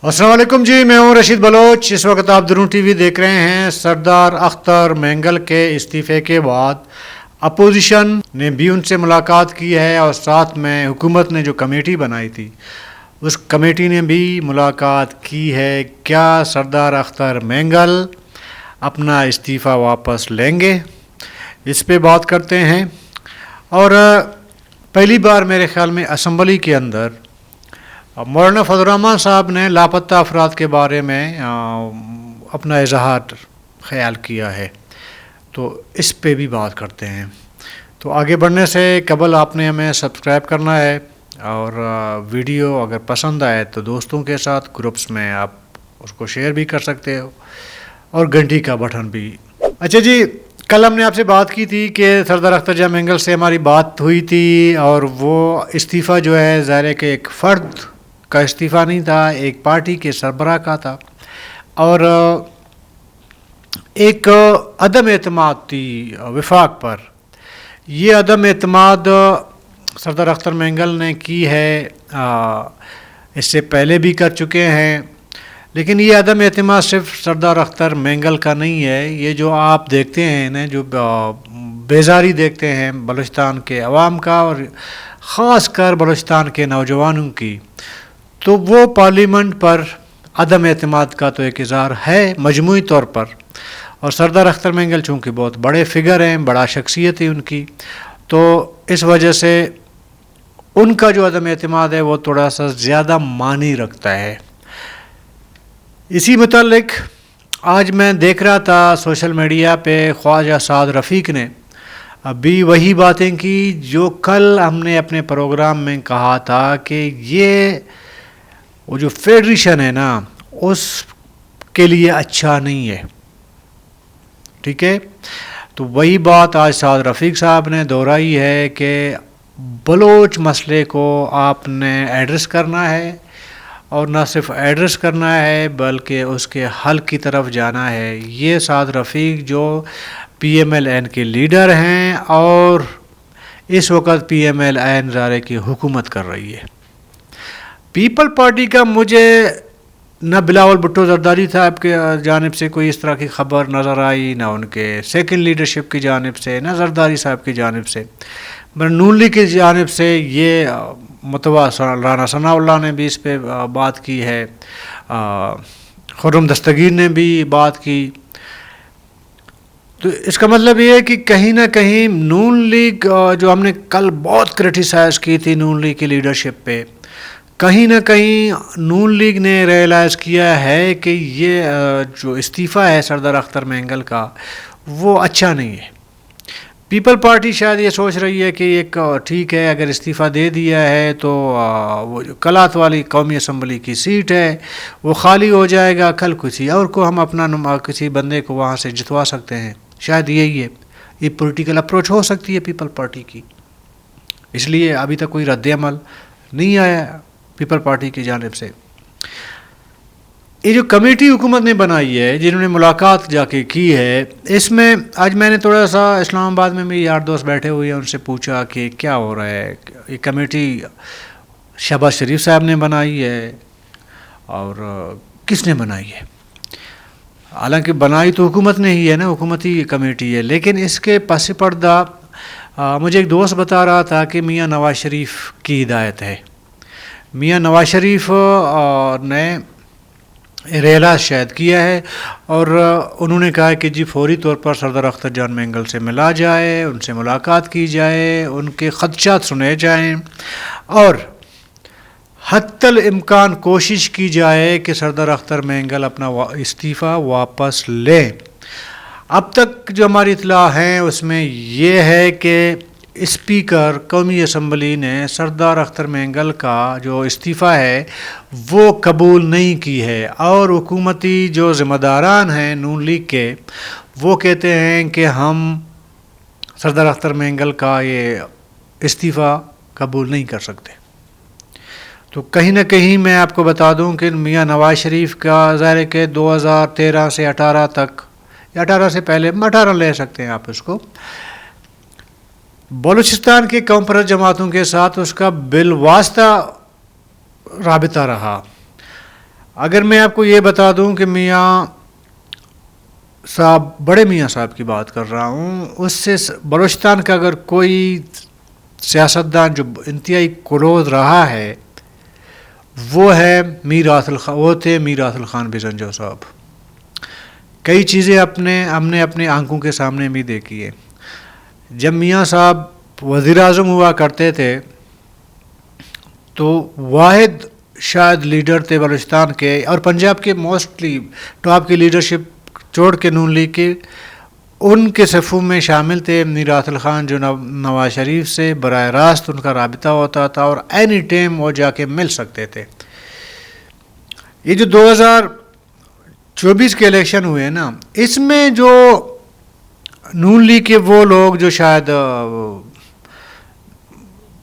السلام علیکم جی، میں ہوں رشید بلوچ۔ اس وقت آپ درون ٹی وی دیکھ رہے ہیں۔ سردار اختر مینگل کے استعفے کے بعد اپوزیشن نے بھی ان سے ملاقات کی ہے اور ساتھ میں حکومت نے جو کمیٹی بنائی تھی اس کمیٹی نے بھی ملاقات کی ہے۔ کیا سردار اختر مینگل اپنا استعفیٰ واپس لیں گے؟ اس پہ بات کرتے ہیں۔ اور پہلی بار میرے خیال میں اسمبلی کے اندر مولانا فضل الرحمان صاحب نے لاپتہ افراد کے بارے میں اپنا اظہار خیال کیا ہے، تو اس پہ بھی بات کرتے ہیں۔ تو آگے بڑھنے سے قبل آپ نے ہمیں سبسکرائب کرنا ہے، اور ویڈیو اگر پسند آئے تو دوستوں کے ساتھ گروپس میں آپ اس کو شیئر بھی کر سکتے ہو، اور گھنٹی کا بٹن بھی۔ اچھا جی، کل ہم نے آپ سے بات کی تھی کہ سردار اختر جان مینگل سے ہماری بات ہوئی تھی، اور وہ استعفیٰ جو ہے ظاہر ہے کہ ایک فرد کا استعفیٰ نہیں تھا، ایک پارٹی کے سربراہ کا تھا، اور ایک عدم اعتماد تھی وفاق پر۔ یہ عدم اعتماد سردار اختر مینگل نے کی ہے، اس سے پہلے بھی کر چکے ہیں، لیکن یہ عدم اعتماد صرف سردار اختر مینگل کا نہیں ہے۔ یہ جو آپ دیکھتے ہیں نا، جو بیزاری دیکھتے ہیں بلوچستان کے عوام کا، اور خاص کر بلوچستان کے نوجوانوں کی، تو وہ پارلیمنٹ پر عدم اعتماد کا تو ایک اظہار ہے مجموعی طور پر۔ اور سردار اختر مینگل چونکہ بہت بڑے فگر ہیں، بڑا شخصیت ہے ان کی، تو اس وجہ سے ان کا جو عدم اعتماد ہے وہ تھوڑا سا زیادہ معنی رکھتا ہے۔ اسی متعلق آج میں دیکھ رہا تھا سوشل میڈیا پہ، خواجہ سعد رفیق نے ابھی وہی باتیں کی جو کل ہم نے اپنے پروگرام میں کہا تھا کہ یہ وہ جو فیڈریشن ہے نا، اس کے لیے اچھا نہیں ہے، ٹھیک ہے۔ تو وہی بات آج سعد رفیق صاحب نے دہرائی ہے کہ بلوچ مسئلے کو آپ نے ایڈریس کرنا ہے، اور نہ صرف ایڈریس کرنا ہے بلکہ اس کے حل کی طرف جانا ہے۔ یہ سعد رفیق جو پی ایم ایل این کے لیڈر ہیں، اور اس وقت پی ایم ایل این ظاہر کی حکومت کر رہی ہے۔ پیپل پارٹی کا مجھے نہ بلاول بھٹو زرداری صاحب کے جانب سے کوئی اس طرح کی خبر نظر آئی، نہ ان کے سیکنڈ لیڈرشپ کی جانب سے، نہ زرداری صاحب کی جانب سے، نون لیگ کی جانب سے۔ یہ متوا رانا ثناء اللہ نے بھی اس پہ بات کی ہے، خرم دستگیر نے بھی بات کی۔ تو اس کا مطلب یہ ہے کہ کہیں نہ کہیں نون لیگ، جو ہم نے کل بہت کرٹیسائز کی تھی نون لیگ کی لیڈرشپ پہ، کہیں نہ کہیں نون لیگ نے ریئلائز کیا ہے کہ یہ جو استعفیٰ ہے سردار اختر مینگل کا وہ اچھا نہیں ہے۔ پیپل پارٹی شاید یہ سوچ رہی ہے کہ ایک ٹھیک ہے، اگر استعفیٰ دے دیا ہے تو وہ جو کلات والی قومی اسمبلی کی سیٹ ہے وہ خالی ہو جائے گا، کل کسی اور کو ہم اپنا کسی بندے کو وہاں سے جتوا سکتے ہیں۔ شاید یہی ہے، یہ پولیٹیکل اپروچ ہو سکتی ہے پیپل پارٹی کی۔ اس لیے ابھی تک کوئی رد عمل نہیں آیا پیپل پارٹی کی جانب سے۔ یہ جو کمیٹی حکومت نے بنائی ہے، جنہوں نے ملاقات جا کے کی ہے، اس میں آج میں نے تھوڑا سا اسلام آباد میں میرے یار دوست بیٹھے ہوئے ہیں، ان سے پوچھا کہ کیا ہو رہا ہے۔ یہ کمیٹی شہباز شریف صاحب نے بنائی ہے، اور کس نے بنائی ہے؟ حالانکہ بنائی تو حکومت نے ہی ہے نا، حکومتی کمیٹی ہے، لیکن اس کے پس پردہ مجھے ایک دوست بتا رہا تھا کہ میاں نواز شریف کی ہدایت ہے۔ میاں نواز شریف نے ریئلائز شاید کیا ہے، اور انہوں نے کہا کہ جی فوری طور پر سردار اختر جان مینگل سے ملا جائے، ان سے ملاقات کی جائے، ان کے خدشات سنے جائیں، اور حتی الامکان کوشش کی جائے کہ سردار اختر مینگل اپنا استعفیٰ واپس لیں۔ اب تک جو ہماری اطلاع ہیں اس میں یہ ہے کہ اسپیکر قومی اسمبلی نے سردار اختر مینگل کا جو استعفیٰ ہے وہ قبول نہیں کی ہے، اور حکومتی جو ذمہ داران ہیں نون لیگ کے، وہ کہتے ہیں کہ ہم سردار اختر مینگل کا یہ استعفیٰ قبول نہیں کر سکتے۔ تو کہیں نہ کہیں میں آپ کو بتا دوں کہ میاں نواز شریف کا ظاہر ہے کہ 2013 سے 18 تک، یا 18 سے پہلے 18 لے سکتے ہیں آپ اس کو، بلوچستان کے قوم پرست جماعتوں کے ساتھ اس کا بالواسطہ رابطہ رہا، اگر میں آپ کو یہ بتا دوں کہ میاں صاحب، بڑے میاں صاحب کی بات کر رہا ہوں، اس سے بلوچستان کا اگر کوئی سیاستدان جو انتہائی کلوز رہا ہے وہ ہے میر آصل خان، وہ تھے میر آصل خان بزنجو صاحب۔ کئی چیزیں ہم نے اپنے آنکھوں کے سامنے بھی دیکھی ہے۔ جب میاں صاحب وزیر اعظم ہوا کرتے تھے تو واحد شاید لیڈر تھے بلوچستان کے اور پنجاب کے موسٹلی ٹاپ کی لیڈرشپ چھوڑ کے نون لیگ کے، ان کے صفوں میں شامل تھے میر آصل خان، جو نواز شریف سے براہ راست ان کا رابطہ ہوتا تھا اور اینی ٹائم وہ جا کے مل سکتے تھے۔ یہ جو 2024 کے الیکشن ہوئے نا، اس میں جو نون لیگ کے وہ لوگ جو شاید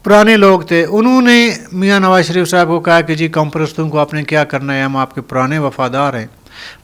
پرانے لوگ تھے، انہوں نے میاں نواز شریف صاحب کو کہا کہ جی قوم پرستوں کو آپ نے کیا کرنا ہے، ہم آپ کے پرانے وفادار ہیں،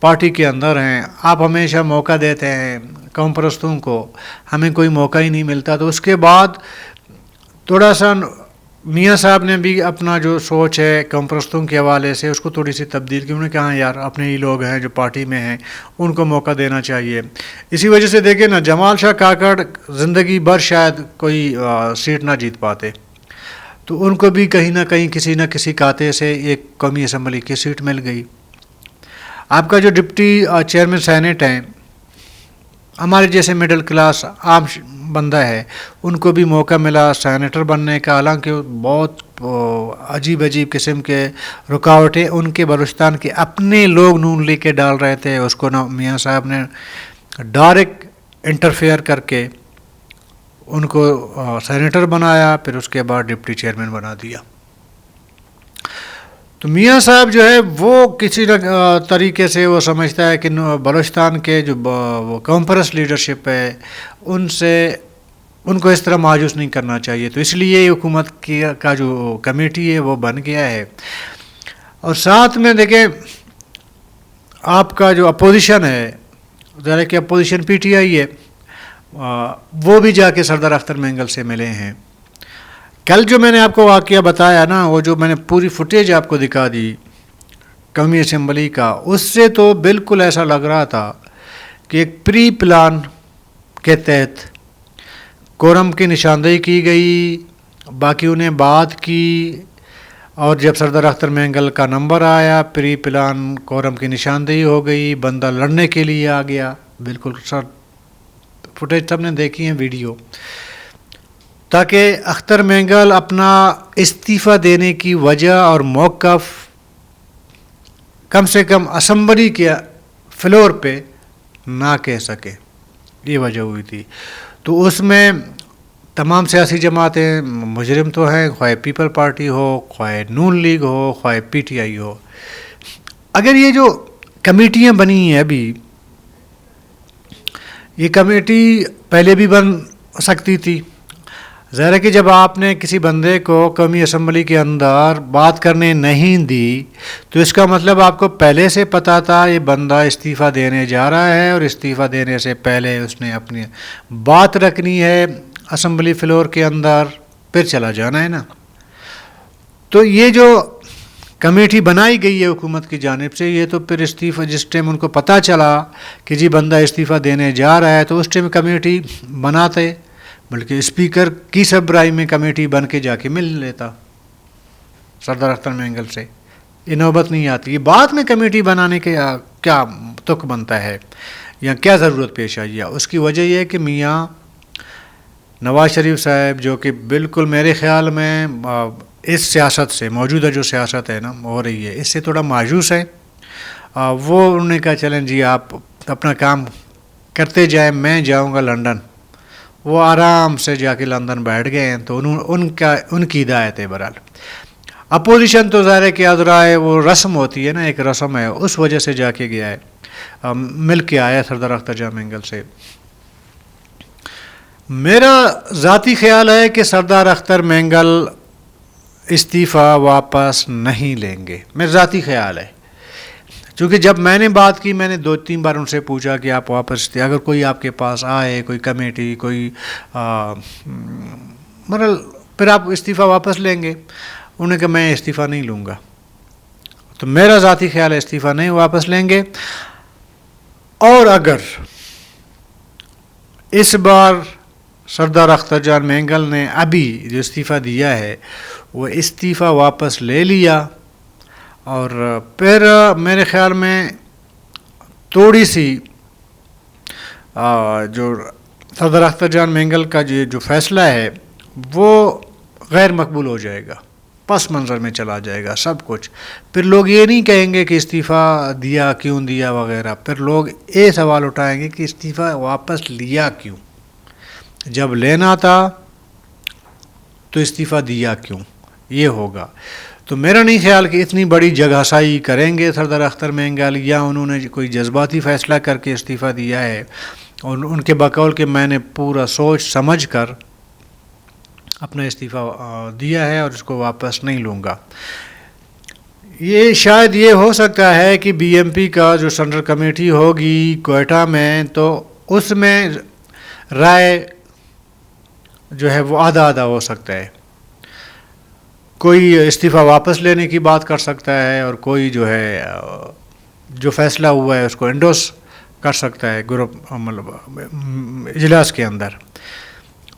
پارٹی کے اندر ہیں، آپ ہمیشہ موقع دیتے ہیں قوم پرستوں کو، ہمیں کوئی موقع ہی نہیں ملتا۔ تو اس کے بعد تھوڑا سا میاں صاحب نے بھی اپنا جو سوچ ہے قوم پرستوں کے حوالے سے اس کو تھوڑی سی تبدیل کی، انہوں نے کہا یار اپنے ہی لوگ ہیں جو پارٹی میں ہیں، ان کو موقع دینا چاہیے۔ اسی وجہ سے دیکھیں نا، جمال شاہ کاکڑ زندگی بھر شاید کوئی سیٹ نہ جیت پاتے، تو ان کو بھی کہیں نہ کہیں کسی نہ کسی کاتے سے ایک قومی اسمبلی کی سیٹ مل گئی۔ آپ کا جو ڈپٹی چیئرمین سینٹ ہیں، ہمارے جیسے مڈل کلاس عام بندہ ہے، ان کو بھی موقع ملا سینیٹر بننے کا، حالانکہ بہت عجیب قسم کے رکاوٹیں ان کے بلوچستان کے اپنے لوگ نون لیگ کے ڈال رہے تھے، اس کو میاں صاحب نے ڈائریکٹ انٹرفیئر کر کے ان کو سینیٹر بنایا، پھر اس کے بعد ڈپٹی چیئرمین بنا دیا۔ تو میاں صاحب جو ہے وہ کسی طریقے سے وہ سمجھتا ہے کہ بلوچستان کے جو قوم پرست لیڈرشپ ہے ان کو اس طرح مایوس نہیں کرنا چاہیے، تو اس لیے حکومت کا جو کمیٹی ہے وہ بن گیا ہے۔ اور ساتھ میں دیکھیں آپ کا جو اپوزیشن ہے، ذرا کہ اپوزیشن پی ٹی آئی ہے، وہ بھی جا کے سردار اختر مینگل سے ملے ہیں۔ کل جو میں نے آپ کو واقعہ بتایا نا، وہ جو میں نے پوری فوٹیج آپ کو دکھا دی قومی اسمبلی کا، اس سے تو بالکل ایسا لگ رہا تھا کہ ایک پری پلان کے تحت کورم کی نشاندہی کی گئی، باقیوں نے بات کی، اور جب سردار اختر مینگل کا نمبر آیا، پری پلان کورم کی نشاندہی ہو گئی، بندہ لڑنے کے لیے آ گیا۔ بالکل سر فوٹیج سب نے دیکھی ہیں، ویڈیو، تاکہ اختر مینگل اپنا استعفیٰ دینے کی وجہ اور موقف کم سے کم اسمبلی کے فلور پہ نہ کہہ سکے، یہ وجہ ہوئی تھی۔ تو اس میں تمام سیاسی جماعتیں مجرم تو ہیں، خواہ پیپل پارٹی ہو، خواہ نون لیگ ہو، خواہ پی ٹی آئی ہو۔ اگر یہ جو کمیٹیاں بنی ہیں ابھی، یہ کمیٹی پہلے بھی بن سکتی تھی۔ ظاہر ہے کہ جب آپ نے کسی بندے کو قومی اسمبلی کے اندر بات کرنے نہیں دی تو اس کا مطلب آپ کو پہلے سے پتہ تھا یہ بندہ استعفیٰ دینے جا رہا ہے، اور استعفیٰ دینے سے پہلے اس نے اپنی بات رکھنی ہے اسمبلی فلور کے اندر، پھر چلا جانا ہے نا۔ تو یہ جو کمیٹی بنائی گئی ہے حکومت کی جانب سے، یہ تو پھر استعفیٰ جس ٹائم ان کو پتہ چلا کہ جی بندہ استعفیٰ دینے جا رہا ہے تو اس ٹائم کمیٹی بناتے، بلکہ اسپیکر کی سربراہی میں کمیٹی بن کے جا کے مل لیتا سردار اختر مینگل سے، یہ نوبت نہیں آتی۔ یہ بعد میں کمیٹی بنانے کے کیا تک بنتا ہے یا کیا ضرورت پیش آئی ہے؟ اس کی وجہ یہ ہے کہ میاں نواز شریف صاحب، جو کہ بالکل میرے خیال میں اس سیاست سے، موجودہ جو سیاست ہے نا ہو رہی ہے، اس سے تھوڑا مایوس ہے۔ وہ انہوں نے کہا چلیں جی آپ اپنا کام کرتے جائیں، میں جاؤں گا لنڈن۔ وہ آرام سے جا کے لندن بیٹھ گئے ہیں، تو ان کی ہدایت ہے۔ بہرحال اپوزیشن تو ظاہر ہے کہ ادرائے وہ رسم ہوتی ہے نا، ایک رسم ہے، اس وجہ سے جا کے گیا ہے، مل کے آیا سردار اختر جان مینگل سے۔ میرا ذاتی خیال ہے کہ سردار اختر مینگل استعفیٰ واپس نہیں لیں گے، میرا ذاتی خیال ہے، چونکہ جب میں نے بات کی، میں نے 2-3 بار ان سے پوچھا کہ آپ واپس اگر کوئی آپ کے پاس آئے، کوئی کمیٹی، کوئی پھر آپ استعفیٰ واپس لیں گے؟ انہوں نے کہا میں استعفیٰ نہیں لوں گا۔ تو میرا ذاتی خیال ہے استعفیٰ نہیں واپس لیں گے. اور اگر اس بار سردار اختر جان مینگل نے ابھی جو استعفیٰ دیا ہے وہ استعفیٰ واپس لے لیا اور پھر میرے خیال میں تھوڑی سی جو سردار اختر جان مینگل کا جو فیصلہ ہے وہ غیر مقبول ہو جائے گا, پس منظر میں چلا جائے گا سب کچھ. پھر لوگ یہ نہیں کہیں گے کہ استعفیٰ دیا کیوں دیا وغیرہ, پھر لوگ یہ سوال اٹھائیں گے کہ استعفیٰ واپس لیا کیوں, جب لینا تھا تو استعفیٰ دیا کیوں, یہ ہوگا. تو میرا نہیں خیال کہ اتنی بڑی جگہ سائی کریں گے سردار اختر مینگل, یا انہوں نے کوئی جذباتی فیصلہ کر کے استعفیٰ دیا ہے, اور ان کے بقول کہ میں نے پورا سوچ سمجھ کر اپنا استعفیٰ دیا ہے اور اس کو واپس نہیں لوں گا. یہ شاید یہ ہو سکتا ہے کہ بی ایم پی کا جو سینٹرل کمیٹی ہوگی کوئٹہ میں, تو اس میں رائے جو ہے وہ آدھا آدھا ہو سکتا ہے. کوئی استعفیٰ واپس لینے کی بات کر سکتا ہے اور کوئی جو ہے جو فیصلہ ہوا ہے اس کو انڈوس کر سکتا ہے گروپ مطلب اجلاس کے اندر.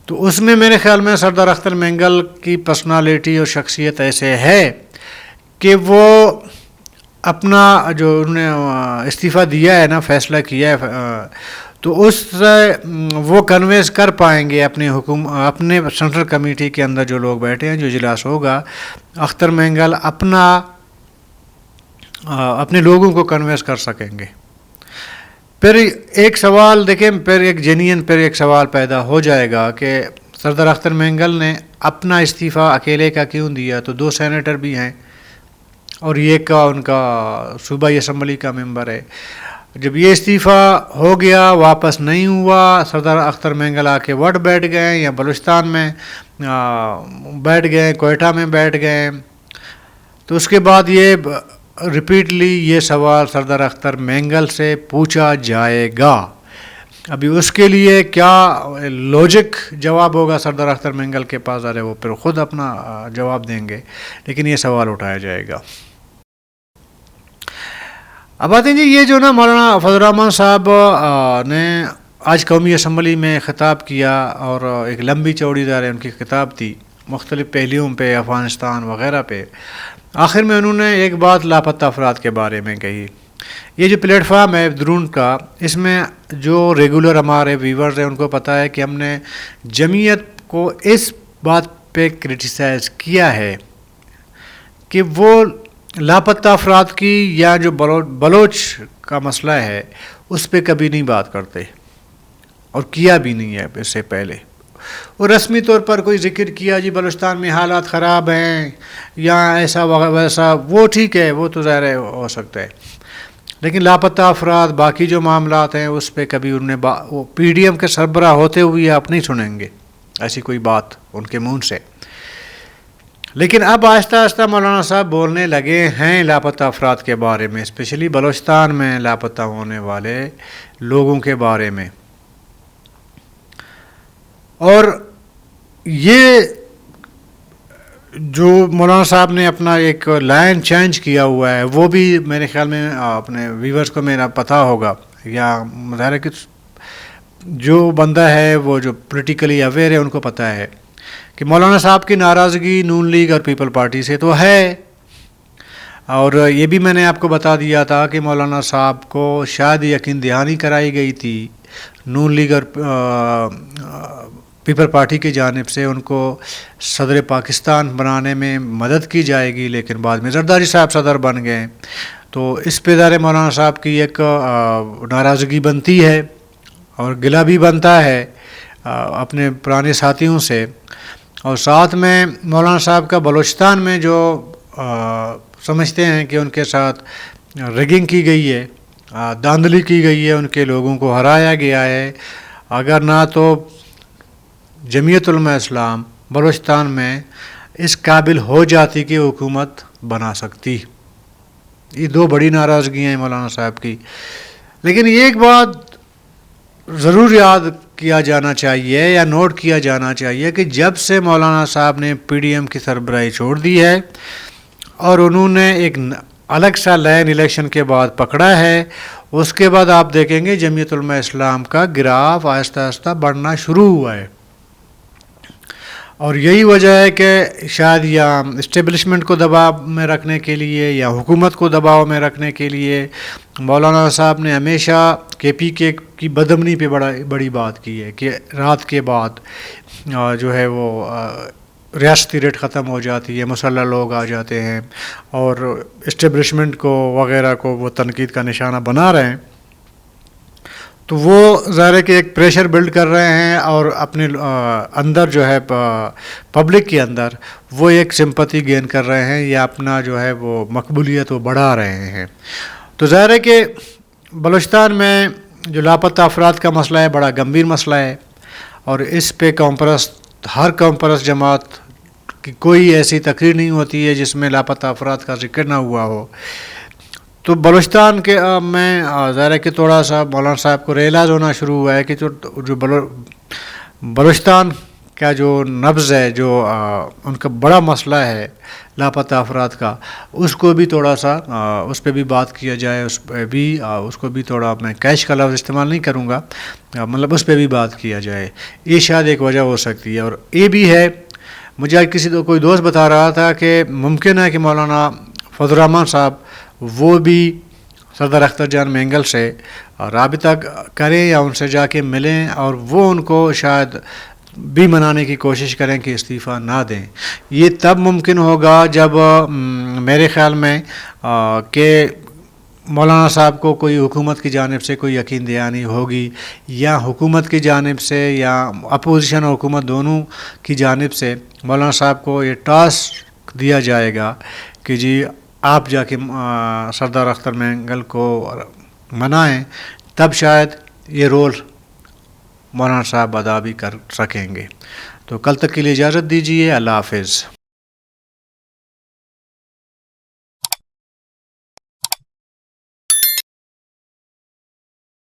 تو اس میں میرے خیال میں سردار اختر مینگل کی پرسنالٹی اور شخصیت ایسے ہے کہ وہ اپنا جو انہوں نے استعفیٰ دیا ہے نا, فیصلہ کیا ہے, تو اس سے وہ کنوینس کر پائیں گے اپنے اپنے سینٹرل کمیٹی کے اندر جو لوگ بیٹھے ہیں, جو اجلاس ہوگا, اختر مینگل اپنے لوگوں کو کنوینس کر سکیں گے. پھر ایک سوال دیکھیں, پھر ایک سوال پیدا ہو جائے گا کہ سردار اختر مینگل نے اپنا استعفیٰ اکیلے کا کیوں دیا, تو 2 سینیٹر بھی ہیں اور یہ کا ان کا صوبائی اسمبلی کا ممبر ہے. جب یہ استعفیٰ ہو گیا, واپس نہیں ہوا, سردار اختر مینگل آ کے وٹ بیٹھ گئے یا بلوچستان میں بیٹھ گئے, کوئٹہ میں بیٹھ گئے, تو اس کے بعد یہ ریپیٹلی یہ سوال سردار اختر مینگل سے پوچھا جائے گا. ابھی اس کے لیے کیا لوجک جواب ہوگا سردار اختر مینگل کے پاس, ارے وہ پھر خود اپنا جواب دیں گے, لیکن یہ سوال اٹھایا جائے گا. اب آتے ہیں جی, یہ جو نا مولانا فضل الرحمان صاحب نے آج قومی اسمبلی میں خطاب کیا, اور ایک لمبی چوڑی دار ان کی خطاب تھی مختلف پہلوؤں پہ, افغانستان وغیرہ پہ. آخر میں انہوں نے ایک بات لاپتہ افراد کے بارے میں کہی. یہ جو پلیٹ فارم ہے درون کا, اس میں جو ریگولر ہمارے ویورز ہیں ان کو پتہ ہے کہ ہم نے جمعیت کو اس بات پہ کرٹیسائز کیا ہے کہ وہ لاپتہ افراد کی یا جو بلوچ کا مسئلہ ہے اس پہ کبھی نہیں بات کرتے, اور کیا بھی نہیں ہے اس سے پہلے. اور رسمی طور پر کوئی ذکر کیا جی بلوچستان میں حالات خراب ہیں یا ایسا ویسا, وہ ٹھیک ہے, وہ تو ظاہر ہو سکتا ہے, لیکن لاپتہ افراد باقی جو معاملات ہیں اس پہ کبھی انہوں نے وہ پی ڈی ایم کے سربراہ ہوتے ہوئے آپ نہیں سنیں گے ایسی کوئی بات ان کے منہ سے. لیکن اب آہستہ آہستہ مولانا صاحب بولنے لگے ہیں لاپتہ افراد کے بارے میں, اسپیشلی بلوچستان میں لاپتہ ہونے والے لوگوں کے بارے میں. اور یہ جو مولانا صاحب نے اپنا ایک لائن چینج کیا ہوا ہے, وہ بھی میرے خیال میں اپنے ویورز کو میرا پتہ ہوگا, یا مظاہرہ کہ جو بندہ ہے وہ جو پولیٹیکلی اویئر ہے ان کو پتہ ہے کہ مولانا صاحب کی ناراضگی نون لیگ اور پیپل پارٹی سے تو ہے. اور یہ بھی میں نے آپ کو بتا دیا تھا کہ مولانا صاحب کو شاید یقین دہانی کرائی گئی تھی نون لیگ اور پیپل پارٹی کی جانب سے, ان کو صدر پاکستان بنانے میں مدد کی جائے گی, لیکن بعد میں زرداری صاحب صدر بن گئے. تو اس پہ ظاہر مولانا صاحب کی ایک ناراضگی بنتی ہے اور گلہ بھی بنتا ہے اپنے پرانے ساتھیوں سے. اور ساتھ میں مولانا صاحب کا بلوچستان میں جو سمجھتے ہیں کہ ان کے ساتھ ریگنگ کی گئی ہے, دھاندلی کی گئی ہے, ان کے لوگوں کو ہرایا گیا ہے, اگر نہ تو جمعیت علماء اسلام بلوچستان میں اس قابل ہو جاتی کہ حکومت بنا سکتی. یہ 2 بڑی ناراضگیاں ہیں مولانا صاحب کی. لیکن یہ ایک بات ضرور یاد کیا جانا چاہیے یا نوٹ کیا جانا چاہیے کہ جب سے مولانا صاحب نے پی ڈی ایم کی سربراہی چھوڑ دی ہے اور انہوں نے ایک الگ سا لائن الیکشن کے بعد پکڑا ہے، اس کے بعد آپ دیکھیں گے جمعیت علماء اسلام کا گراف آہستہ آہستہ بڑھنا شروع ہوا ہے. اور یہی وجہ ہے کہ شاید یا اسٹیبلشمنٹ کو دباؤ میں رکھنے کے لیے یا حکومت کو دباؤ میں رکھنے کے لیے مولانا صاحب نے ہمیشہ کے پی کے کی بدامنی پہ بڑی بات کی ہے کہ رات کے بعد جو ہے وہ ریاستی ریٹ ختم ہو جاتی ہے، مسلح لوگ آ جاتے ہیں اور اسٹیبلشمنٹ کو وغیرہ کو وہ تنقید کا نشانہ بنا رہے ہیں. تو وہ ظاہر ہے کہ ایک پریشر بلڈ کر رہے ہیں اور اپنے اندر جو ہے پبلک کے اندر وہ ایک سمپتی گین کر رہے ہیں یا اپنا جو ہے وہ مقبولیت وہ بڑھا رہے ہیں. تو ظاہر ہے کہ بلوچستان میں جو لاپتہ افراد کا مسئلہ ہے بڑا گمبھیر مسئلہ ہے، اور اس پہ ہر قوم پرست جماعت کی کوئی ایسی تقریر نہیں ہوتی ہے جس میں لاپتہ افراد کا ذکر نہ ہوا ہو. تو بلوچستان کے میں ظاہر ہے کہ تھوڑا سا مولانا صاحب کو ریئلائز ہونا شروع ہوا ہے کہ جو بلوچستان کا جو نبض ہے، جو ان کا بڑا مسئلہ ہے لاپتہ افراد کا، اس کو بھی تھوڑا سا اس پہ بھی بات کیا جائے، اس کو بھی تھوڑا، میں کیش کا لفظ استعمال نہیں کروں گا، مطلب اس پہ بھی بات کیا جائے. یہ شاید ایک وجہ ہو سکتی ہے. اور یہ بھی ہے، مجھے کوئی دوست بتا رہا تھا کہ ممکن ہے کہ مولانا فضل الرحمان صاحب وہ بھی صدر اختر جان مینگل سے رابطہ کریں یا ان سے جا کے ملیں اور وہ ان کو شاید بھی منانے کی کوشش کریں کہ استعفیٰ نہ دیں. یہ تب ممکن ہوگا جب میرے خیال میں کہ مولانا صاحب کو کوئی حکومت کی جانب سے کوئی یقین دہانی ہوگی، یا حکومت کی جانب سے یا اپوزیشن اور حکومت دونوں کی جانب سے مولانا صاحب کو یہ ٹاسک دیا جائے گا کہ جی آپ جا کے سردار اختر مینگل کو منائیں، تب شاید یہ رول مولانا صاحب ادا بھی کر سکیں گے. تو کل تک کے لیے اجازت دیجیے. اللہ حافظ.